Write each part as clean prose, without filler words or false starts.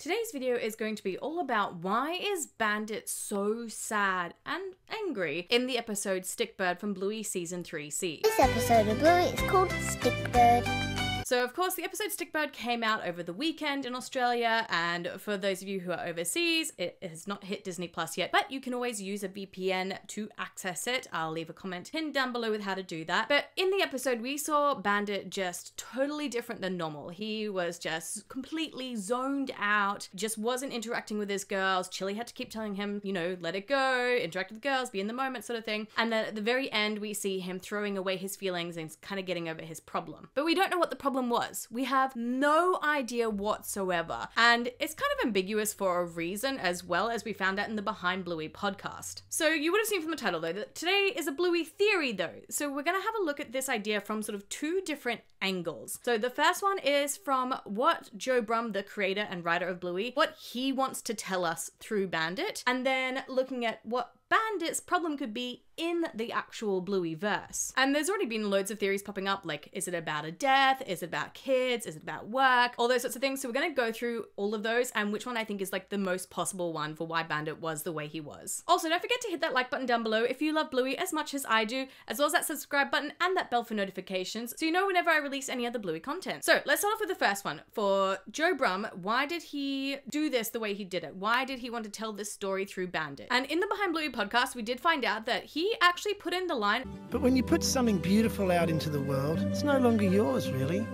Today's video is going to be all about why is Bandit so sad and angry in the episode Stickbird from Bluey Season 3C. This episode of Bluey is called Stickbird. So of course the episode Stickbird came out over the weekend in Australia, and for those of you who are overseas, it has not hit Disney Plus yet, but you can always use a VPN to access it. I'll leave a comment pinned down below with how to do that. But in the episode we saw Bandit just totally different than normal. He was just completely zoned out, just wasn't interacting with his girls. Chili had to keep telling him, you know, let it go, interact with the girls, be in the moment sort of thing. And then at the very end we see him throwing away his feelings and kind of getting over his problem. But we don't know what the problem was. We have no idea whatsoever, and it's kind of ambiguous for a reason, as well, as we found out in the Behind Bluey podcast. So you would have seen from the title though that today is a Bluey theory though, so we're gonna have a look at this idea from sort of two different angles. So the first one is from what Joe Brumm, the creator and writer of Bluey, what he wants to tell us through Bandit, and then looking at what Bandit's problem could be in the actual Bluey verse. And there's already been loads of theories popping up, like, is it about a death? Is it about kids? Is it about work? All those sorts of things. So we're gonna go through all of those and which one I think is like the most possible one for why Bandit was the way he was. Also, don't forget to hit that like button down below if you love Bluey as much as I do, as well as that subscribe button and that bell for notifications so you know whenever I release any other Bluey content. So let's start off with the first one. For Joe Brumm, why did he do this the way he did it? Why did he want to tell this story through Bandit? And in the Behind Bluey podcast, we did find out that he actually put in the line, but when you put something beautiful out into the world, it's no longer yours, really.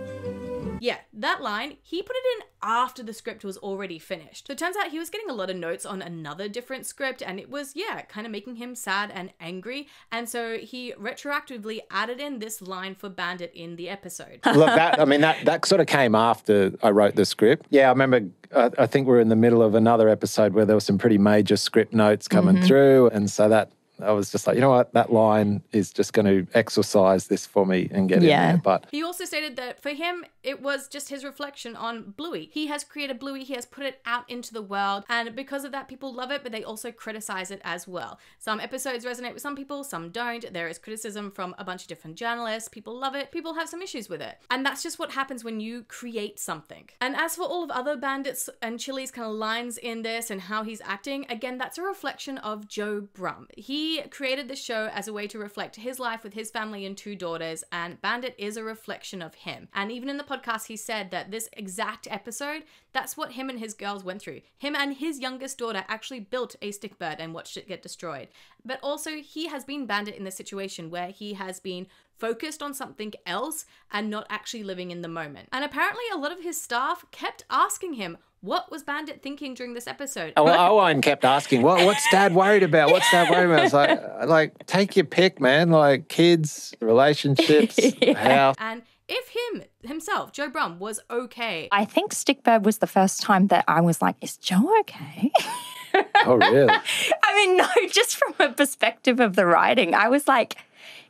Yeah, that line, he put it in after the script was already finished. So it turns out he was getting a lot of notes on another different script, and it was, yeah, kind of making him sad and angry. And so he retroactively added in this line for Bandit in the episode. Look, that sort of came after I wrote the script. Yeah, I remember, I think we're in the middle of another episode where there were some pretty major script notes coming through. And so that, I was just like, you know what, that line is just going to exorcise this for me and get in there. But he also stated that for him, it was just his reflection on Bluey. He has created Bluey, he has put it out into the world, and because of that, people love it, but they also criticize it as well. Some episodes resonate with some people, some don't. There is criticism from a bunch of different journalists. People love it, people have some issues with it. And that's just what happens when you create something. And as for all of other Bandits and Chili's kind of lines in this and how he's acting, again, that's a reflection of Joe Brumm. He created this show as a way to reflect his life with his family and 2 daughters, and Bandit is a reflection of him. And even in the podcast, he said that this exact episode, that's what him and his girls went through. Him and his youngest daughter actually built a Stickbird and watched it get destroyed. But also, he has been Bandit in this situation where he has been focused on something else and not actually living in the moment. And apparently a lot of his staff kept asking him, what was Bandit thinking during this episode? Owen kept asking, what's Dad worried about? What's Dad worried about? It's like, take your pick, man. Like kids, relationships, house. And if himself, Joe Brumm, was okay. I think Stickbird was the first time that I was like, is Joe okay? Oh, really? I mean, no, just from a perspective of the writing, I was like,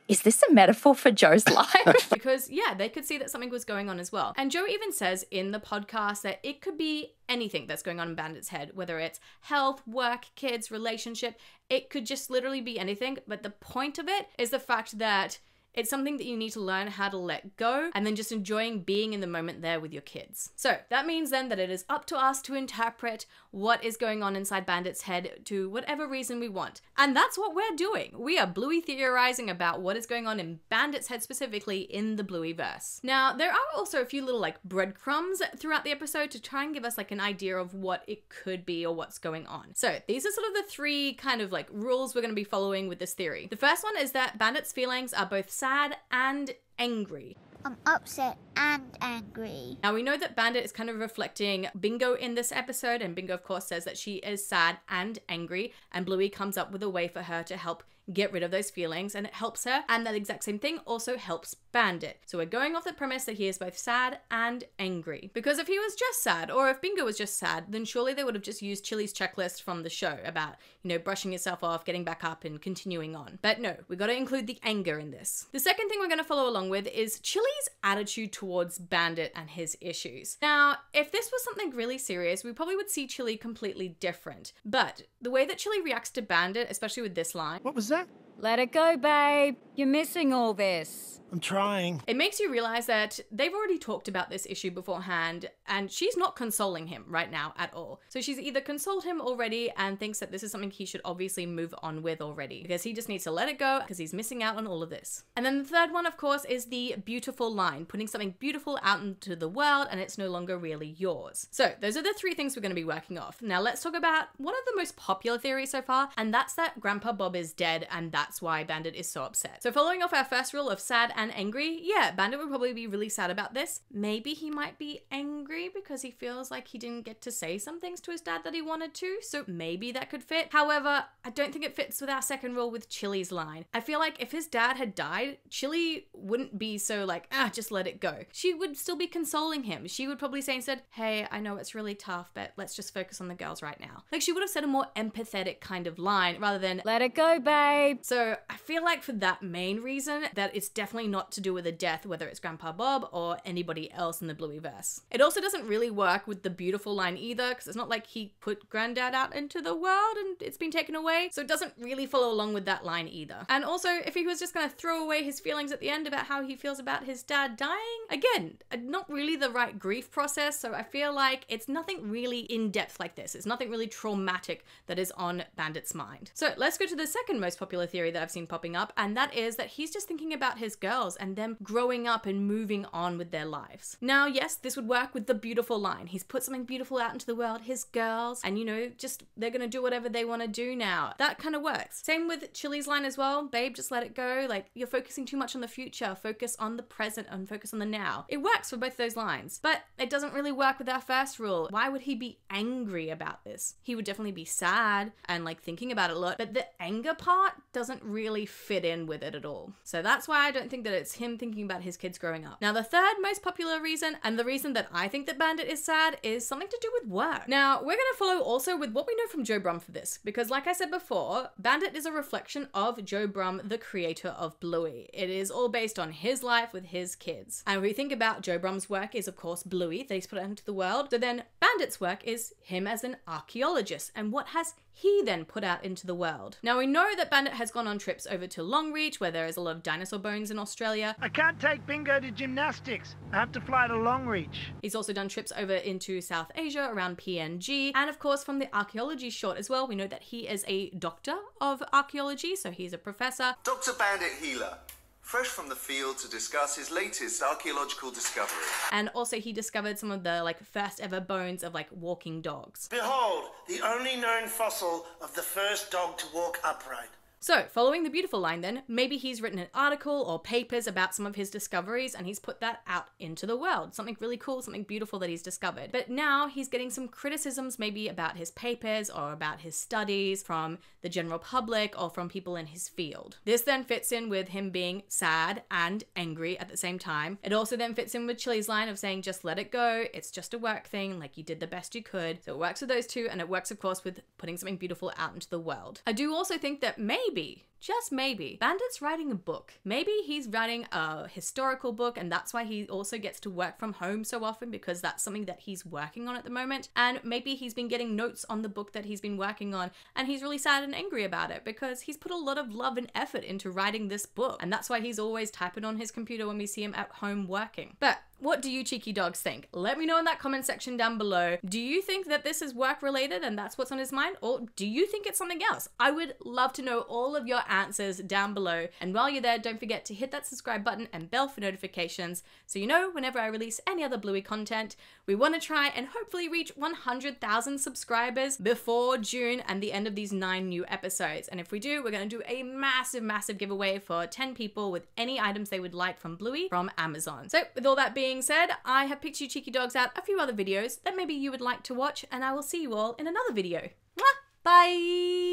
is this a metaphor for Joe's life? Because, yeah, they could see that something was going on as well. And Joe even says in the podcast that it could be anything that's going on in Bandit's head, whether it's health, work, kids, relationship. It could just literally be anything. But the point of it is the fact that it's something that you need to learn how to let go and then just enjoying being in the moment there with your kids. So that means then that it is up to us to interpret what is going on inside Bandit's head to whatever reason we want. And that's what we're doing. We are Bluey theorizing about what is going on in Bandit's head specifically in the Bluey verse. Now, there are also a few little like breadcrumbs throughout the episode to try and give us like an idea of what it could be or what's going on. So these are sort of the 3 kind of like rules we're going to be following with this theory. The first one is that Bandit's feelings are both sad and angry. I'm upset and angry. Now we know that Bandit is kind of reflecting Bingo in this episode, and Bingo of course says that she is sad and angry, and Bluey comes up with a way for her to help get rid of those feelings, and it helps her, and that exact same thing also helps Bandit. So we're going off the premise that he is both sad and angry. Because if he was just sad, or if Bingo was just sad, then surely they would have just used Chili's checklist from the show about, you know, brushing yourself off, getting back up, and continuing on. But no, we got to include the anger in this. The second thing we're going to follow along with is Chili's attitude towards Bandit and his issues. Now, if this was something really serious, we probably would see Chili completely different. But the way that Chili reacts to Bandit, especially with this line, What was that? Let it go, babe. You're missing all this. I'm trying. It makes you realize that they've already talked about this issue beforehand, and she's not consoling him right now at all. So she's either consoled him already and thinks that this is something he should obviously move on with already, because he just needs to let it go because he's missing out on all of this. And then the third one, of course, is the beautiful line, putting something beautiful out into the world and it's no longer really yours. So those are the three things we're going to be working off. Now let's talk about one of the most popular theories so far, and that's that Grandpa Bob is dead and that's why Bandit is so upset. So following off our first rule of sad and angry, yeah, Bandit would probably be really sad about this. Maybe he might be angry because he feels like he didn't get to say some things to his dad that he wanted to, so maybe that could fit. However, I don't think it fits with our second rule with Chili's line. I feel like if his dad had died, Chili wouldn't be so like, just let it go. She would still be consoling him. She would probably say instead, hey, I know it's really tough, but let's just focus on the girls right now. Like, she would have said a more empathetic kind of line rather than, Let it go, babe. so I feel like for that main reason, that it's definitely not to do with a death, whether it's Grandpa Bob or anybody else in the Blueyverse. It also doesn't really work with the beautiful line either, because it's not like he put Granddad out into the world and it's been taken away, so it doesn't really follow along with that line either. And also, if he was just gonna throw away his feelings at the end about how he feels about his dad dying, again, not really the right grief process, so I feel like it's nothing really in-depth like this. It's nothing really traumatic that is on Bandit's mind. So let's go to the second most popular theory that I've seen popping up, and that is that he's just thinking about his girls and them growing up and moving on with their lives. Now, yes, this would work with the beautiful line. He's put something beautiful out into the world, his girls, and you know, just they're gonna do whatever they want to do now. That kind of works. Same with Chili's line as well. Babe, just let it go. Like, you're focusing too much on the future. Focus on the present and focus on the now. It works for both those lines, but it doesn't really work with our first rule. Why would he be angry about this? He would definitely be sad and like thinking about it a lot, but the anger part doesn't really fit in with it at all. So that's why I don't think that it's him thinking about his kids growing up. Now, the third most popular reason, and the reason that I think that Bandit is sad, is something to do with work. Now, we're gonna follow also with what we know from Joe Brumm for this, because like I said before, Bandit is a reflection of Joe Brumm, the creator of Bluey. It is all based on his life with his kids. And when we think about Joe Brumm's work is of course Bluey, that he's put out into the world. So then Bandit's work is him as an archaeologist, and what has he then put out into the world? Now, we know that Bandit has gone on trips over to Longreach, where there is a lot of dinosaur bones in Australia. I can't take Bingo to gymnastics. I have to fly to Longreach. He's also done trips over into South Asia around PNG, and of course from the archaeology short as well, we know that he is a doctor of archaeology, so he's a professor. Dr. Bandit Healer, fresh from the field to discuss his latest archaeological discovery. And also he discovered some of the like first ever bones of like walking dogs. Behold, the only known fossil of the first dog to walk upright. So, following the beautiful line then, maybe he's written an article or papers about some of his discoveries and he's put that out into the world. Something really cool, something beautiful that he's discovered. But now he's getting some criticisms maybe about his papers or about his studies from the general public or from people in his field. This then fits in with him being sad and angry at the same time. It also then fits in with Chili's line of saying, just let it go. It's just a work thing. Like, you did the best you could. So it works with those two, and it works, of course, with putting something beautiful out into the world. I do also think that maybe, just maybe, Bandit's writing a book. Maybe he's writing a historical book, and that's why he also gets to work from home so often, because that's something that he's working on at the moment. And maybe he's been getting notes on the book that he's been working on, and he's really sad and angry about it because he's put a lot of love and effort into writing this book. And that's why he's always typing on his computer when we see him at home working. But what do you cheeky dogs think? Let me know in that comment section down below. Do you think that this is work related and that's what's on his mind? Or do you think it's something else? I would love to know all of your answers down below. And while you're there, don't forget to hit that subscribe button and bell for notifications so you know whenever I release any other Bluey content. We want to try and hopefully reach 100,000 subscribers before June and the end of these 9 new episodes. And if we do, we're going to do a massive, massive giveaway for 10 people with any items they would like from Bluey from Amazon. So with all that being said, I have picked you cheeky dogs out a few other videos that maybe you would like to watch, and I will see you all in another video. Mwah! Bye!